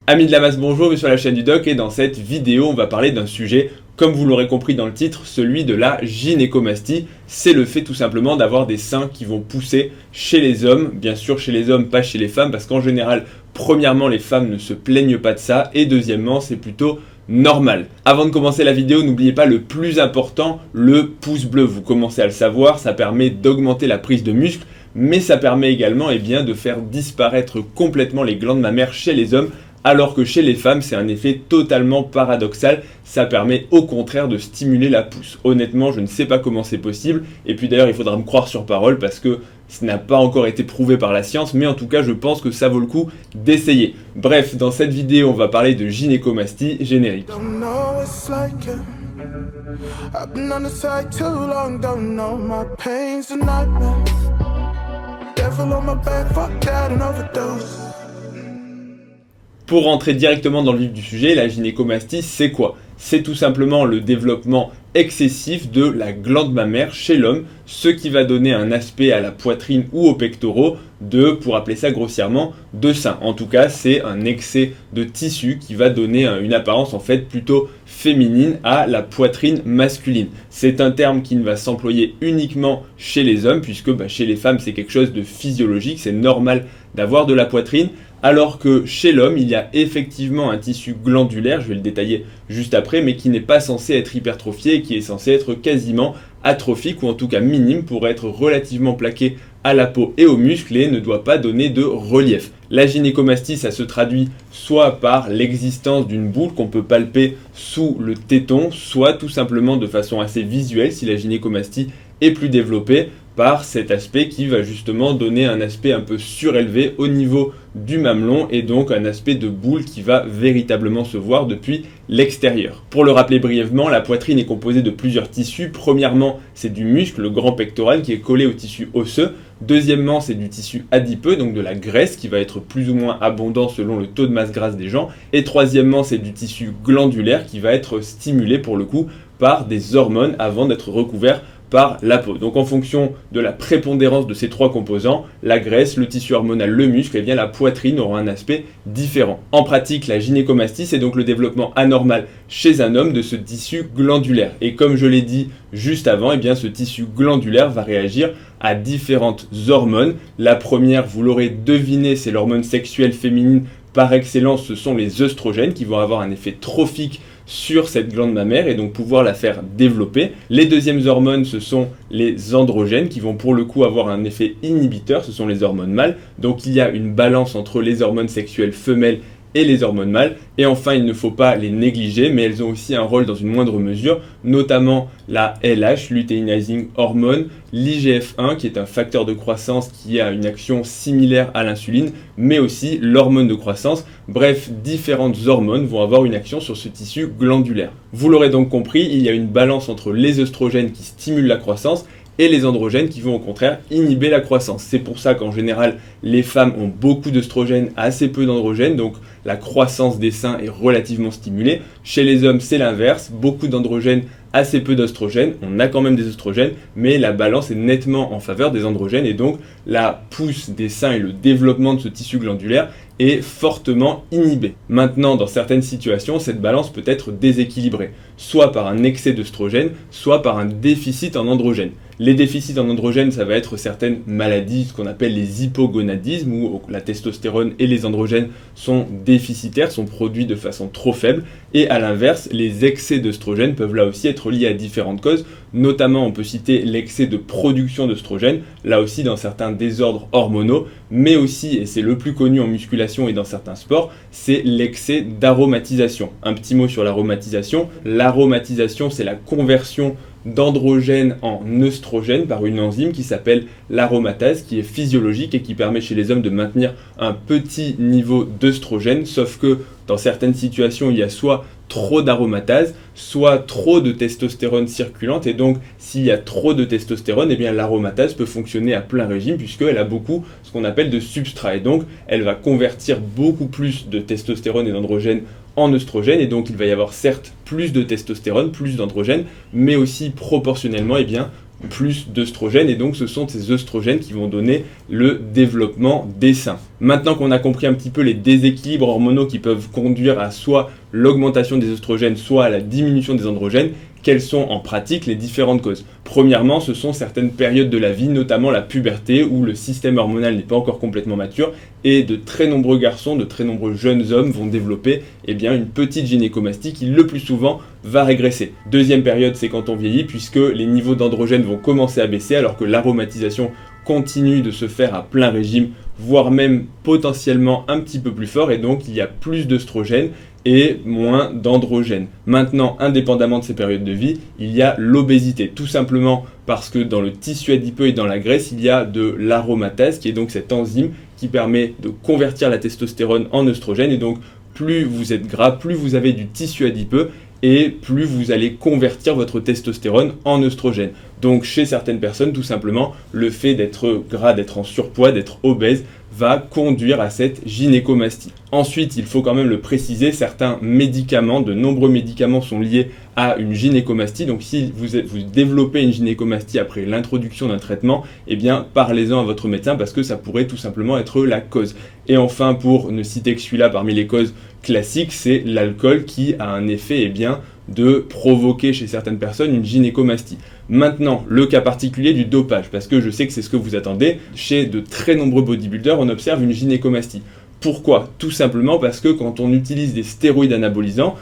Amis de la masse, bonjour, bienvenue sur la chaîne du Doc et dans cette vidéo on va parler d'un sujet, comme vous l'aurez compris dans le titre, celui de la gynécomastie. C'est le fait tout simplement d'avoir des seins qui vont pousser chez les hommes, bien sûr chez les hommes, pas chez les femmes, parce qu'en général, premièrement les femmes ne se plaignent pas de ça et deuxièmement c'est plutôt normal. Avant de commencer la vidéo, n'oubliez pas le plus important, le pouce bleu. Vous commencez à le savoir, ça permet d'augmenter la prise de muscle, mais ça permet également de faire disparaître complètement les glandes mammaires chez les hommes, alors que chez les femmes, c'est un effet totalement paradoxal. Ça permet au contraire de stimuler la pousse. Honnêtement, je ne sais pas comment c'est possible. Et puis d'ailleurs, il faudra me croire sur parole parce que ça n'a pas encore été prouvé par la science. Mais en tout cas, je pense que ça vaut le coup d'essayer. Bref, dans cette vidéo, on va parler de gynécomastie générique. Pour rentrer directement dans le vif du sujet, la gynécomastie, c'est quoi? C'est tout simplement le développement excessif de la glande mammaire chez l'homme, ce qui va donner un aspect à la poitrine ou aux pectoraux pour appeler ça grossièrement, de sein. En tout cas, c'est un excès de tissu qui va donner une apparence en fait plutôt féminine à la poitrine masculine. C'est un terme qui ne va s'employer uniquement chez les hommes, puisque chez les femmes, c'est quelque chose de physiologique, c'est normal d'avoir de la poitrine. Alors que chez l'homme, il y a effectivement un tissu glandulaire, je vais le détailler juste après, mais qui n'est pas censé être hypertrophié et qui est censé être quasiment atrophique ou en tout cas minime pour être relativement plaqué à la peau et aux muscles et ne doit pas donner de relief. La gynécomastie, ça se traduit soit par l'existence d'une boule qu'on peut palper sous le téton, soit tout simplement de façon assez visuelle si la gynécomastie est plus développée, par cet aspect qui va justement donner un aspect un peu surélevé au niveau du mamelon et donc un aspect de boule qui va véritablement se voir depuis l'extérieur. Pour le rappeler brièvement, la poitrine est composée de plusieurs tissus. Premièrement, c'est du muscle, le grand pectoral qui est collé au tissu osseux. Deuxièmement, c'est du tissu adipeux, donc de la graisse qui va être plus ou moins abondant selon le taux de masse grasse des gens. Et troisièmement, c'est du tissu glandulaire qui va être stimulé pour le coup par des hormones avant d'être recouvert par la peau. Donc en fonction de la prépondérance de ces trois composants, la graisse, le tissu hormonal, le muscle, et bien la poitrine aura un aspect différent. En pratique, la gynécomastie, c'est donc le développement anormal chez un homme de ce tissu glandulaire. Et comme je l'ai dit juste avant, et bien ce tissu glandulaire va réagir à différentes hormones. La première, vous l'aurez deviné, c'est l'hormone sexuelle féminine par excellence, ce sont les œstrogènes qui vont avoir un effet trophique sur cette glande mammaire et donc pouvoir la faire développer. Les deuxièmes hormones, ce sont les androgènes qui vont pour le coup avoir un effet inhibiteur, ce sont les hormones mâles. Donc il y a une balance entre les hormones sexuelles femelles et les hormones mâles. Et enfin, il ne faut pas les négliger, mais elles ont aussi un rôle dans une moindre mesure, notamment la LH, Luteinizing Hormone, l'IGF-1, qui est un facteur de croissance qui a une action similaire à l'insuline, mais aussi l'hormone de croissance. Bref, différentes hormones vont avoir une action sur ce tissu glandulaire. Vous l'aurez donc compris, il y a une balance entre les œstrogènes qui stimulent la croissance et les androgènes qui vont au contraire inhiber la croissance. C'est pour ça qu'en général, les femmes ont beaucoup d'œstrogènes, assez peu d'androgènes, donc la croissance des seins est relativement stimulée. Chez les hommes, c'est l'inverse, beaucoup d'androgènes, assez peu d'œstrogènes. On a quand même des œstrogènes, mais la balance est nettement en faveur des androgènes et donc la pousse des seins et le développement de ce tissu glandulaire est fortement inhibé. Maintenant, dans certaines situations, cette balance peut être déséquilibrée, soit par un excès d'œstrogènes, soit par un déficit en androgènes. Les déficits en androgènes, ça va être certaines maladies, ce qu'on appelle les hypogonadismes, où la testostérone et les androgènes sont déficitaires, sont produits de façon trop faible. Et à l'inverse, les excès d'œstrogènes peuvent là aussi être liés à différentes causes. Notamment, on peut citer l'excès de production d'œstrogènes, là aussi dans certains désordres hormonaux, mais aussi, et c'est le plus connu en musculation et dans certains sports, c'est l'excès d'aromatisation. Un petit mot sur l'aromatisation. L'aromatisation, c'est la conversion d'androgène en œstrogène par une enzyme qui s'appelle l'aromatase, qui est physiologique et qui permet chez les hommes de maintenir un petit niveau d'œstrogène, sauf que dans certaines situations, il y a soit trop d'aromatase, soit trop de testostérone circulante, et donc s'il y a trop de testostérone, eh bien l'aromatase peut fonctionner à plein régime puisqu'elle a beaucoup ce qu'on appelle de substrat, et donc elle va convertir beaucoup plus de testostérone et d'androgène en œstrogène, et donc il va y avoir certes plus de testostérone, plus d'androgène, mais aussi proportionnellement plus d'œstrogènes, et donc ce sont ces œstrogènes qui vont donner le développement des seins. Maintenant qu'on a compris un petit peu les déséquilibres hormonaux qui peuvent conduire à soit l'augmentation des œstrogènes, soit à la diminution des androgènes, quelles sont en pratique les différentes causes? Premièrement, ce sont certaines périodes de la vie, notamment la puberté, où le système hormonal n'est pas encore complètement mature, et de très nombreux garçons, de très nombreux jeunes hommes vont développer une petite gynécomastie qui le plus souvent va régresser. Deuxième période, c'est quand on vieillit, puisque les niveaux d'androgènes vont commencer à baisser, alors que l'aromatisation continue de se faire à plein régime, voire même potentiellement un petit peu plus fort, et donc il y a plus d'œstrogènes et moins d'androgènes. Maintenant, indépendamment de ces périodes de vie, il y a l'obésité, tout simplement parce que dans le tissu adipeux et dans la graisse, il y a de l'aromatase, qui est donc cette enzyme qui permet de convertir la testostérone en œstrogène, et donc plus vous êtes gras, plus vous avez du tissu adipeux, et plus vous allez convertir votre testostérone en œstrogène. Donc chez certaines personnes, tout simplement, le fait d'être gras, d'être en surpoids, d'être obèse, va conduire à cette gynécomastie. Ensuite, il faut quand même le préciser, certains médicaments, de nombreux médicaments sont liés à une gynécomastie. Donc si vous développez une gynécomastie après l'introduction d'un traitement, parlez-en à votre médecin parce que ça pourrait tout simplement être la cause. Et enfin, pour ne citer que celui-là parmi les causes classiques, c'est l'alcool qui a un effet de provoquer chez certaines personnes une gynécomastie. Maintenant, le cas particulier du dopage, parce que je sais que c'est ce que vous attendez, chez de très nombreux bodybuilders, on observe une gynécomastie. Pourquoi? Tout simplement parce que quand on utilise des stéroïdes anabolisants,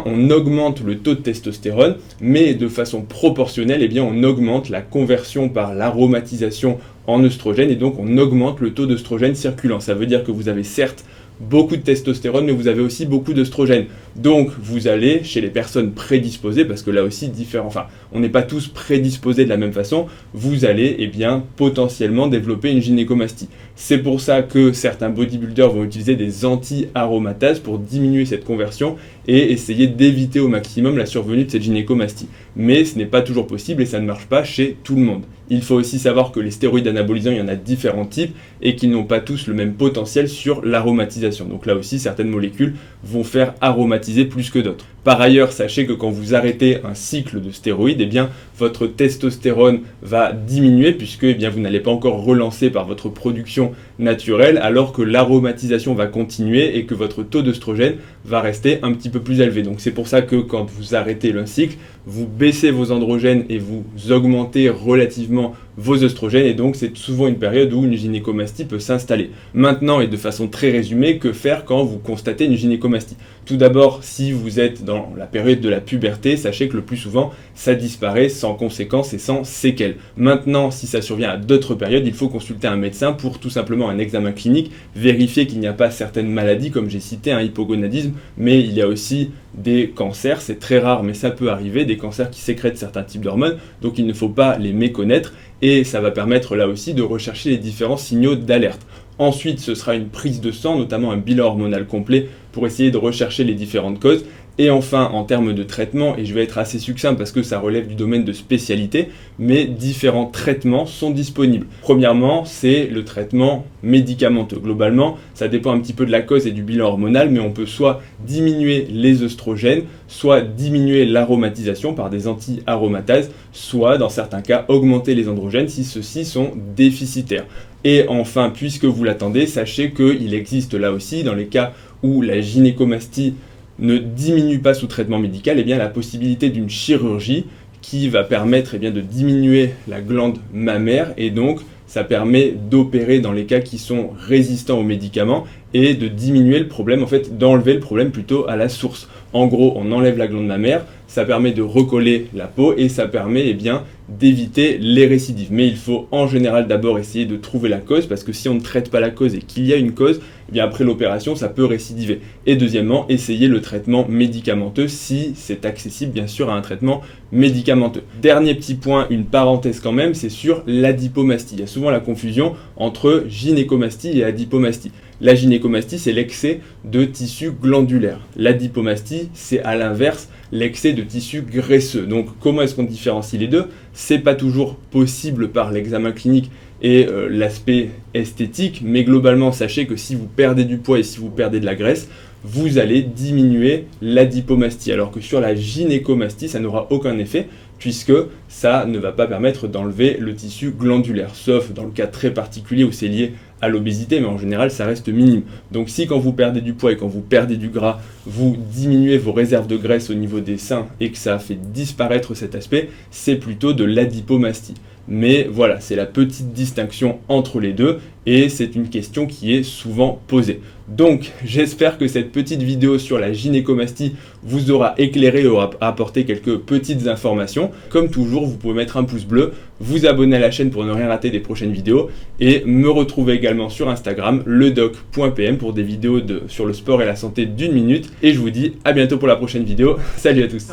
on augmente le taux de testostérone, mais de façon proportionnelle, on augmente la conversion par l'aromatisation en œstrogène, et donc on augmente le taux d'œstrogène circulant. Ça veut dire que vous avez certes beaucoup de testostérone, mais vous avez aussi beaucoup d'œstrogène. Donc, vous allez, chez les personnes prédisposées, parce que là aussi, on n'est pas tous prédisposés de la même façon, vous allez, potentiellement développer une gynécomastie. C'est pour ça que certains bodybuilders vont utiliser des anti-aromatases pour diminuer cette conversion et essayer d'éviter au maximum la survenue de cette gynécomastie. Mais ce n'est pas toujours possible et ça ne marche pas chez tout le monde. Il faut aussi savoir que les stéroïdes anabolisants, il y en a différents types et qu'ils n'ont pas tous le même potentiel sur l'aromatisation. Donc là aussi, certaines molécules vont faire aromatiser plus que d'autres. Par ailleurs, sachez que quand vous arrêtez un cycle de stéroïdes, votre testostérone va diminuer puisque vous n'allez pas encore relancer par votre production naturelle alors que l'aromatisation va continuer et que votre taux d'œstrogène va rester un petit peu plus élevé. Donc c'est pour ça que quand vous arrêtez le cycle, vous baissez vos androgènes et vous augmentez relativement vos œstrogènes et donc c'est souvent une période où une gynécomastie peut s'installer. Maintenant et de façon très résumée, que faire quand vous constatez une gynécomastie? Tout d'abord, si vous êtes dans la période de la puberté, sachez que le plus souvent ça disparaît sans conséquences et sans séquelles. Maintenant, si ça survient à d'autres périodes, il faut consulter un médecin pour tout simplement un examen clinique, vérifier qu'il n'y a pas certaines maladies comme j'ai cité, un hypogonadisme, mais il y a aussi des cancers, c'est très rare mais ça peut arriver, des cancers qui sécrètent certains types d'hormones, donc il ne faut pas les méconnaître et ça va permettre là aussi de rechercher les différents signaux d'alerte. Ensuite, ce sera une prise de sang, notamment un bilan hormonal complet pour essayer de rechercher les différentes causes. Et enfin, en termes de traitement, et je vais être assez succinct parce que ça relève du domaine de spécialité, mais différents traitements sont disponibles. Premièrement, c'est le traitement médicamenteux. Globalement, ça dépend un petit peu de la cause et du bilan hormonal, mais on peut soit diminuer les œstrogènes, soit diminuer l'aromatisation par des anti-aromatases, soit dans certains cas augmenter les androgènes si ceux-ci sont déficitaires. Et enfin, puisque vous l'attendez, sachez qu'il existe là aussi, dans les cas où la gynécomastie ne diminue pas sous traitement médical, la possibilité d'une chirurgie qui va permettre de diminuer la glande mammaire et donc ça permet d'opérer dans les cas qui sont résistants aux médicaments et de diminuer le problème, d'enlever le problème plutôt à la source. En gros, on enlève la glande mammaire, ça permet de recoller la peau et ça permet d'éviter les récidives. Mais il faut en général d'abord essayer de trouver la cause parce que si on ne traite pas la cause et qu'il y a une cause, après l'opération, ça peut récidiver. Et deuxièmement, essayer le traitement médicamenteux si c'est accessible bien sûr à un traitement médicamenteux. Dernier petit point, une parenthèse quand même, c'est sur l'adipomastie. Il y a souvent la confusion entre gynécomastie et adipomastie. La gynécomastie, c'est l'excès de tissu glandulaire. L'adipomastie, c'est à l'inverse l'excès de tissu graisseux. Donc comment est-ce qu'on différencie les deux? C'est pas toujours possible par l'examen clinique et l'aspect esthétique, mais globalement, sachez que si vous perdez du poids et si vous perdez de la graisse, vous allez diminuer l'adipomastie. Alors que sur la gynécomastie, ça n'aura aucun effet, puisque ça ne va pas permettre d'enlever le tissu glandulaire, sauf dans le cas très particulier où c'est lié à l'obésité, mais en général ça reste minime. Donc si quand vous perdez du poids et quand vous perdez du gras, vous diminuez vos réserves de graisse au niveau des seins et que ça fait disparaître cet aspect, c'est plutôt de l'adipomastie. Mais voilà, c'est la petite distinction entre les deux et c'est une question qui est souvent posée. Donc j'espère que cette petite vidéo sur la gynécomastie vous aura éclairé et aura apporté quelques petites informations. Comme toujours, vous pouvez mettre un pouce bleu, vous abonner à la chaîne pour ne rien rater des prochaines vidéos et me retrouver également sur Instagram, ledoc.pm pour des vidéos sur le sport et la santé d'1 minute. Et je vous dis à bientôt pour la prochaine vidéo. Salut à tous.